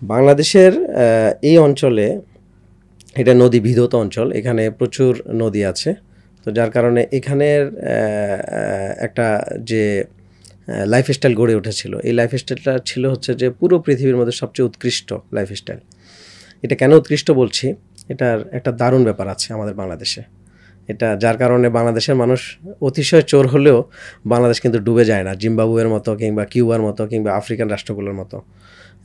বাংলাদেশের এই অঞ্চলে এটা নদী বিধৌত অঞ্চল, এখানে প্রচুর নদী আছে। তো যার কারণে এখানের একটা যে লাইফস্টাইল গড়ে উঠেছিল, এই লাইফস্টাইলটা ছিল হচ্ছে যে পুরো পৃথিবীর মধ্যে সবচেয়ে উৎকৃষ্ট লাইফস্টাইল। এটা কেন উৎকৃষ্ট বলছি, এটার একটা দারুণ ব্যাপার আছে আমাদের বাংলাদেশে। এটা যার কারণে বাংলাদেশের মানুষ অতিশয় চোর হলেও বাংলাদেশ কিন্তু ডুবে যায় না, জিম্বাবুয়ের মতো কিংবা কিউবার মতো কিংবা আফ্রিকান রাষ্ট্রগুলোর মতো।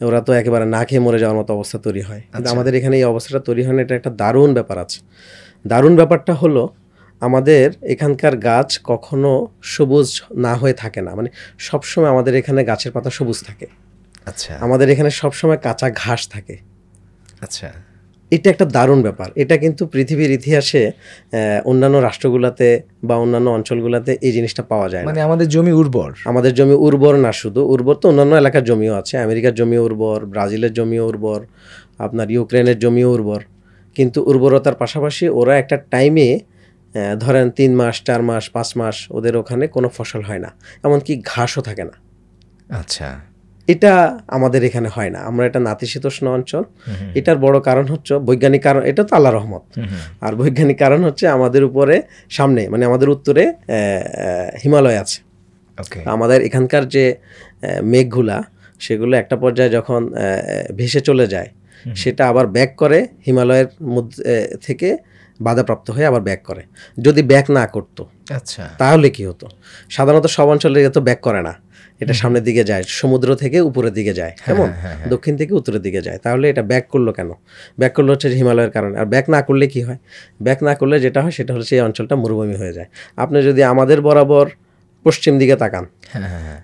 ওরা তো একেবারে না খেয়ে মরে যাওয়ার মতো অবস্থা তৈরি হয়, কিন্তু আমাদের এখানে এই অবস্থাটা তৈরি হয় না। এটা একটা দারুণ ব্যাপার আছে। দারুণ ব্যাপারটা হলো আমাদের এখানকার গাছ কখনো সবুজ না হয়ে থাকে না, মানে সবসময় আমাদের এখানে গাছের পাতা সবুজ থাকে। আচ্ছা, আমাদের এখানে সবসময় কাঁচা ঘাস থাকে। আচ্ছা, এটা একটা দারুণ ব্যাপার। এটা কিন্তু পৃথিবীর ইতিহাসে অন্যান্য রাষ্ট্রগুলোতে বা অন্যান্য অঞ্চলগুলোতে এই জিনিসটা পাওয়া যায় না। মানে আমাদের জমি উর্বর, আমাদের জমি উর্বর না, শুধু উর্বর তো অন্যান্য এলাকার জমিও আছে। আমেরিকার জমিও উর্বর, ব্রাজিলের জমিও উর্বর, আপনার ইউক্রেনের জমিও উর্বর। কিন্তু উর্বরতার পাশাপাশি ওরা একটা টাইমে ধরেন 3 মাস 4 মাস 5 মাস ওদের ওখানে কোনো ফসল হয় না, এমনকি ঘাসও থাকে না। আচ্ছা, এটা আমাদের এখানে হয় না। আমরা এটা নাতিশীতোষ্ণ অঞ্চল। এটার বড় কারণ হচ্ছে বৈজ্ঞানিক কারণ, এটা তো আল্লাহর রহমত। আর বৈজ্ঞানিক কারণ হচ্ছে আমাদের উপরে সামনে, মানে আমাদের উত্তরে হিমালয় আছে। আমাদের এখানকার যে মেঘগুলা, সেগুলো একটা পর্যায়ে যখন ভেসে চলে যায়, সেটা আবার ব্যাক করে হিমালয়ের মধ্যে থেকে বাধাপ্রাপ্ত হয়ে আবার ব্যাক করে। যদি ব্যাক না করতো, আচ্ছা, তাহলে কি হতো? সাধারণত সব অঞ্চলে তো ব্যাক করে না, এটা সামনের দিকে যায়, সমুদ্র থেকে উপরের দিকে যায়, কেমন দক্ষিণ থেকে উত্তরের দিকে যায়। তাহলে এটা ব্যাক করলো কেন? ব্যাক করলো হচ্ছে হিমালয়ের কারণে। আর ব্যাক না করলে কি হয়? ব্যাক না করলে যেটা হয় সেটা হচ্ছে এই অঞ্চলটা মরুভূমি হয়ে যায়। আপনি যদি আমাদের বরাবর পশ্চিম দিকে তাকান,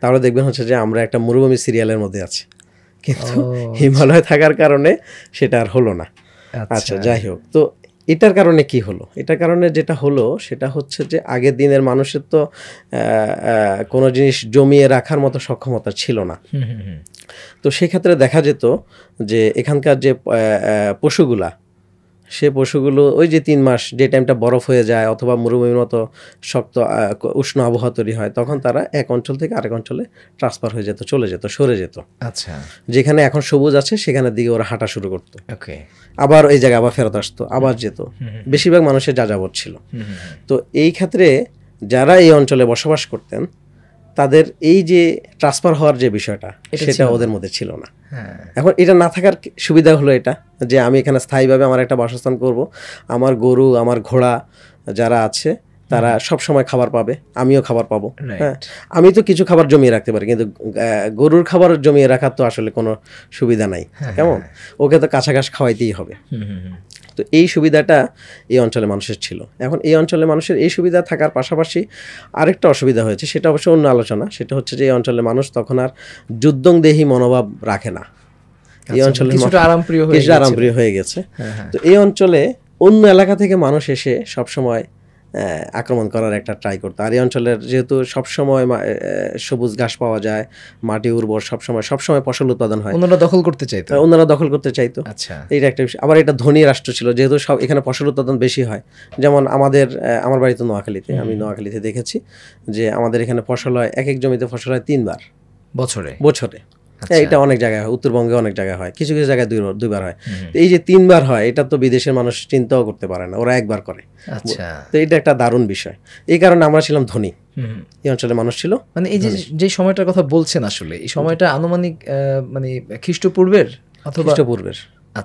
তাহলে দেখবেন হচ্ছে যে আমরা একটা মরুভূমি সিরিয়ালের মধ্যে আছি, কিন্তু হিমালয় থাকার কারণে সেটা আর হলো না। আচ্ছা, যাই হোক। তো এটার কারণে কি হলো? এটার কারণে যেটা হলো সেটা হচ্ছে যে আগের দিনের মানুষের তো কোনো জিনিস জমিয়ে রাখার মতো সক্ষমতা ছিল না। তো সেক্ষেত্রে দেখা যেত যে এখানকার যে পশুগুলা, সে পশুগুলো ওই যে 3 মাস যে টাইমটা বরফ হয়ে যায় অথবা মরুভূমির মতো শক্ত উষ্ণ আবহাওয়া তৈরি হয়, তখন তারা এক অঞ্চল থেকে আরেক অঞ্চলে ট্রান্সফার হয়ে যেত, চলে যেত, সরে যেত। আচ্ছা, যেখানে এখন সবুজ আছে সেখানের দিকে ওরা হাঁটা শুরু করতো। আবার এই জায়গায় আবার ফেরত আসতো, আবার যেত। বেশিরভাগ মানুষের যাযাবর ছিল। তো এই ক্ষেত্রে যারা এই অঞ্চলে বসবাস করতেন, তাদের এই যে ট্রান্সফার হওয়ার যে বিষয়টা, সেটা ওদের মধ্যে ছিল না। এখন এটা না থাকার সুবিধা হলো এটা যে আমি এখানে স্থায়ীভাবে আমার একটা বাসস্থান করব, আমার গরু, আমার ঘোড়া যারা আছে তারা সব সময় খাবার পাবে, আমিও খাবার পাবো। হ্যাঁ, আমি তো কিছু খাবার জমিয়ে রাখতে পারি, কিন্তু গরুর খাবার জমিয়ে রাখার তো আসলে কোনো সুবিধা নাই, কেমন? ওকে তো কাঁচা ঘাস খাওয়াইতেই হবে। তো এই সুবিধাটা এই অঞ্চলে মানুষের ছিল। এখন এই অঞ্চলে মানুষের এই সুবিধা থাকার পাশাপাশি আরেকটা অসুবিধা হয়েছে, সেটা অবশ্য অন্য আলোচনা। সেটা হচ্ছে যে এই অঞ্চলের মানুষ তখন আর যুদ্ধংদেহী মনোভাব রাখে না। এই অঞ্চলে কিছুটা আরামপ্রিয় হয়ে গেছে। তো এই অঞ্চলে অন্য এলাকা থেকে মানুষ এসে সবসময় আক্রমণ করার একটা ট্রাই করতো। আর এই অঞ্চলের যেহেতু সবসময় সবুজ ঘাস পাওয়া যায়, মাটি উর্বর, সবসময় ফসল উৎপাদন হয়, অন্যরা দখল করতে চাইতো। আচ্ছা, এইটা একটা বিষয়। আবার এটা ধনী রাষ্ট্র ছিল, যেহেতু সব এখানে ফসল উৎপাদন বেশি হয়। যেমন আমার বাড়ি তো নোয়াখালীতে, আমি নোয়াখালীতে দেখেছি যে আমাদের এখানে ফসল হয়, এক জমিতে ফসল হয় 3 বার বছরে। এটা অনেক জায়গায় হয়, উত্তরবঙ্গে অনেক জায়গায় হয়, কিছু কিছু জায়গায় 2 বার হয়। তো এই যে 3 বার হয়, এটা তো বিদেশের মানুষ চিন্তাও করতে পারে না, ওরা 1 বার করে। তো এটা একটা দারুণ বিষয়। এই কারণে আমরা ছিলাম ধনী, এই অঞ্চলের মানুষ ছিল। মানে এই যে সময়টার কথা বলছেন, আসলে এই সময়টা আনুমানিক মানে খ্রিস্টপূর্বের অথবা খ্রিস্টপূর্বের।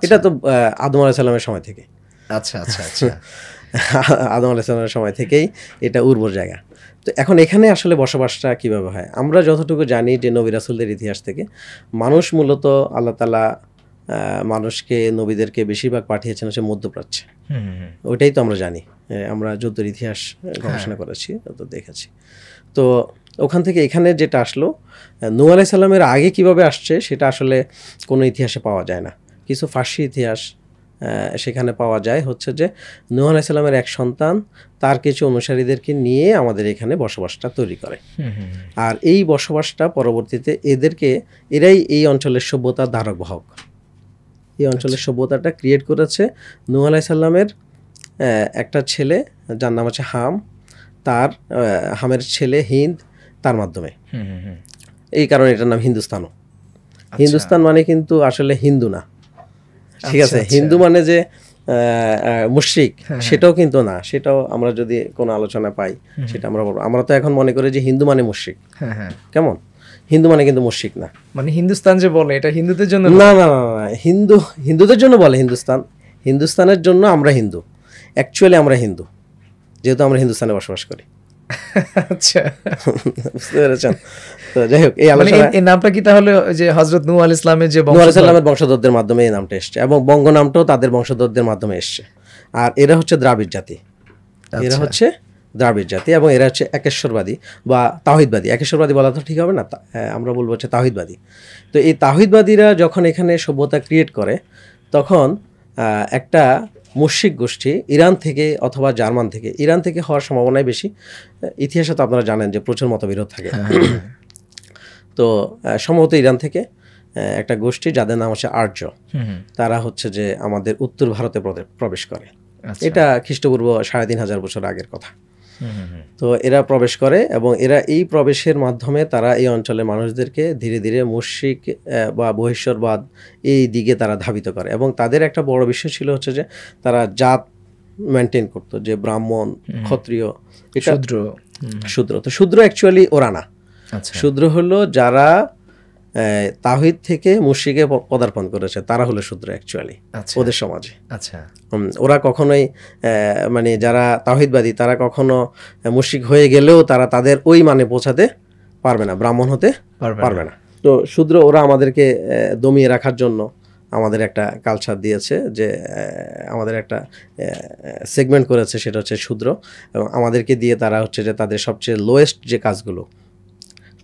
এটা তো আদম আলাইহিস সালামের সময় থেকে। আচ্ছা আচ্ছা আচ্ছা আদম আলাইহিস সালামের সময় থেকেই এটা উর্বর জায়গা। তো এখন এখানে আসলে বসবাসটা কীভাবে হয়? আমরা যতটুকু জানি যে নবী রাসূলদের ইতিহাস থেকে মানুষ মূলত আল্লাহ তাআলা মানুষকে, নবীদেরকে বেশিরভাগ পাঠিয়েছেন হচ্ছে মধ্যপ্রাচ্যে। ওইটাই তো আমরা জানি, আমরা যুদ্ধের ইতিহাস গবেষণা করেছি, তো দেখেছি। তো ওখান থেকে এখানে যেটা আসলো, নূহ আলাইহিস সালামের আগে কিভাবে আসছে সেটা আসলে কোনো ইতিহাসে পাওয়া যায় না। কিছু ফার্সি ইতিহাস সেখানে পাওয়া যায় হচ্ছে যে নূহ আলাইহিস সালামের এক সন্তান তার কিছু অনুসারীদেরকে নিয়ে আমাদের এখানে বসবাসটা তৈরি করে। আর এই বসবাসটা পরবর্তীতে এরাই এই অঞ্চলের সভ্যতার ধারক বাহক। এই অঞ্চলের সভ্যতাটা ক্রিয়েট করেছে নূহ আলাইহিস সালামের একটা ছেলে, যার নাম হচ্ছে হাম, তার হামের ছেলে হিন্দ, তার মাধ্যমে। এই কারণে এটার নাম হিন্দুস্তানও। হিন্দুস্তান মানে কিন্তু আসলে হিন্দু না, ঠিক আছে? হিন্দু মানে যে মুশরিক সেটাও কিন্তু না, সেটাও আমরা যদি কোনো আলোচনা পাই সেটা আমরা বলবো। আমরা তো এখন মনে করি যে হিন্দু মানে মুশরিক, কেমন? হিন্দু মানে কিন্তু মুশরিক না, মানে হিন্দুস্তান যে বলে এটা হিন্দুদের জন্য না না না, হিন্দুদের জন্য বলে হিন্দুস্তানের জন্য আমরা হিন্দু, অ্যাকচুয়ালি আমরা হিন্দু, যেহেতু আমরা হিন্দুস্তানে বসবাস করি। আচ্ছা, বুঝতে পেরেছেন? তো যাই হোক, এই আলোচনা, এই নামটা কি তাহলে যে হযরত নূহ আলাইহিস সালামের যে নূহ আলাইহিস সালামের বংশধরদের মাধ্যমে এই নামটা এসেছে, এবং বঙ্গ নামটাও তাদের বংশধরদের মাধ্যমে এসেছে। আর এরা হচ্ছে দ্রাবিড় জাতি, এরা হচ্ছে দ্রাবিড় জাতি, এবং এরা হচ্ছে একেশ্বরবাদী বা তাওহীদবাদী। একেশ্বরবাদী বলা তো ঠিক হবে না, আমরা বলবো হচ্ছে তাওহীদবাদী। তো এই তাওহীদবাদীরা যখন এখানে সভ্যতা ক্রিয়েট করে, তখন একটা মুশরিক গোষ্ঠী ইরান থেকে অথবা জার্মান থেকে, ইরান থেকে হওয়ার সম্ভাবনাই বেশি। ইতিহাসে তো আপনারা জানেন যে প্রচুর মতবিরোধ থাকে। তো সম্ভবত ইরান থেকে একটা গোষ্ঠী যাদের নাম হচ্ছে আর্য, তারা হচ্ছে যে আমাদের উত্তর ভারতে প্রবেশ করে। এটা খ্রিস্টপূর্ব 3500 বছর আগের কথা। তো এরা প্রবেশ করে, এবং এরা এই প্রবেশের মাধ্যমে তারা এই অঞ্চলের মানুষদেরকে ধীরে ধীরে মুশরিক বা বহিষ্করবাদ এই দিকে তারা ধাবিত করে। এবং তাদের একটা বড় বিষয় ছিল হচ্ছে যে তারা জাত মেনটেন করতো, যে ব্রাহ্মণ, ক্ষত্রিয়, শূদ্র। তো শূদ্র অ্যাকচুয়ালি ওরা না, শূদ্র হলো যারা তাওহীদ থেকে মুশরিকে পদার্পণ করেছে, তারা হলো শূদ্র অ্যাকচুয়ালি ওদের সমাজে। ওরা কখনোই মানে যারা তাওহীদবাদী তারা কখনো মুশরিক হয়ে গেলেও তারা তাদের ওই মানে পৌঁছাতে পারবে না, ব্রাহ্মণ হতে পারবে না। তো শূদ্র ওরা আমাদেরকে দমিয়ে রাখার জন্য আমাদের একটা কালচার দিয়েছে, যে আমাদের একটা সেগমেন্ট করেছে, সেটা হচ্ছে শূদ্র। এবং আমাদেরকে দিয়ে তারা হচ্ছে যে তাদের সবচেয়ে লোয়েস্ট যে কাজগুলো,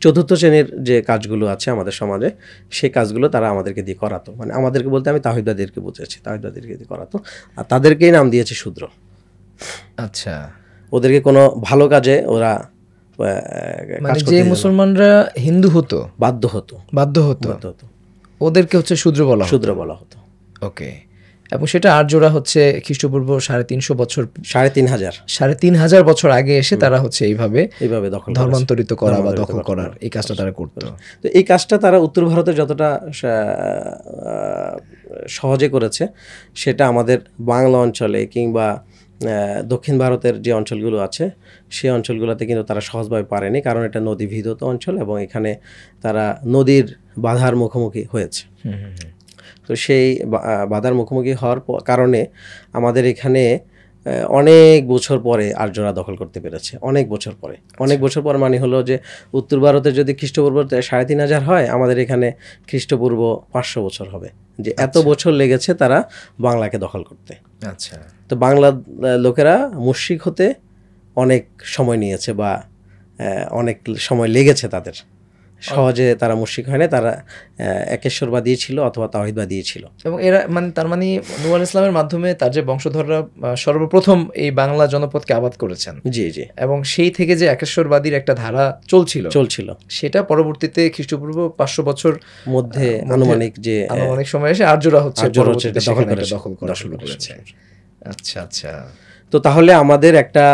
চতুর্থ শ্রেণীর যে কাজগুলো আছে আমাদের সমাজে, সেই কাজগুলো তারা আমাদেরকে দিয়ে করাতো। মানে আমাদেরকে বলতে আমি তাওহীদবাদীদেরকে বুঝেছি, তাওহীদবাদীদেরকে দিয়ে করাতো, আর তাদেরকেই নাম দিয়েছে শূদ্র। আচ্ছা, ওদেরকে কোনো ভালো কাজে ওরা মানে যে মুসলমানরা হিন্দু হতো বাধ্য হতো ওদেরকে হচ্ছে শূদ্র বলা হতো। ওকে। এবং সেটা আর্যরা হচ্ছে খ্রিস্টপূর্ব 350 বছর, 3500 বছর আগে এসে তারা হচ্ছে এইভাবে ধর্মান্তরিত করা বা দখল করার এই কাজটা তারা করতো। তো এই কাজটা তারা উত্তর ভারতে যতটা সহজে করেছে, সেটা আমাদের বাংলা অঞ্চলে কিংবা দক্ষিণ ভারতের যে অঞ্চলগুলো আছে সেই অঞ্চলগুলোতে কিন্তু তারা সহজভাবে পারেনি, কারণ এটা নদী ভিদত অঞ্চল, এবং এখানে তারা নদীর বাধার মুখোমুখি হয়েছে। তো সেই বাধার মুখোমুখি হওয়ার কারণে আমাদের এখানে অনেক বছর পরে আর্যরা দখল করতে পেরেছে, অনেক বছর পর মানে হলো যে উত্তর ভারতে যদি খ্রিস্টপূর্ব 3500 হয়, আমাদের এখানে খ্রিস্টপূর্ব 500 বছর হবে, যে এত বছর লেগেছে তারা বাংলাকে দখল করতে। আচ্ছা, তো বাংলার লোকেরা মুশরিক হতে অনেক সময় নিয়েছে, বা অনেক সময় লেগেছে তাদের, সহজে তারা মুশরিক হয় না, তারা একেশ্বরবাদী ছিল অথবা তাওহীদবাদী ছিল। এবং এরা মানে তার মানে নূহ আলাইহিস সালামের মাধ্যমে তার যে বংশধররা সর্বপ্রথম এই বাংলা জনপদকে আবাদ করেছেন। জি। এবং সেই থেকে যে একেশ্বরবাদীর একটা ধারা চলছিল সেটা পরবর্তীতে খ্রিস্টপূর্ব 500 বছর মধ্যে আনুমানিক সময় এসে আর্যরা হচ্ছে দখল করা শুরু করেছে। আচ্ছা। তো তাহলে আমাদের একটা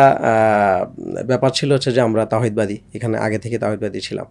ব্যাপার ছিল হচ্ছে যে আমরা তাওহীদবাদী, এখানে আগে থেকে তাওহীদবাদী ছিলাম।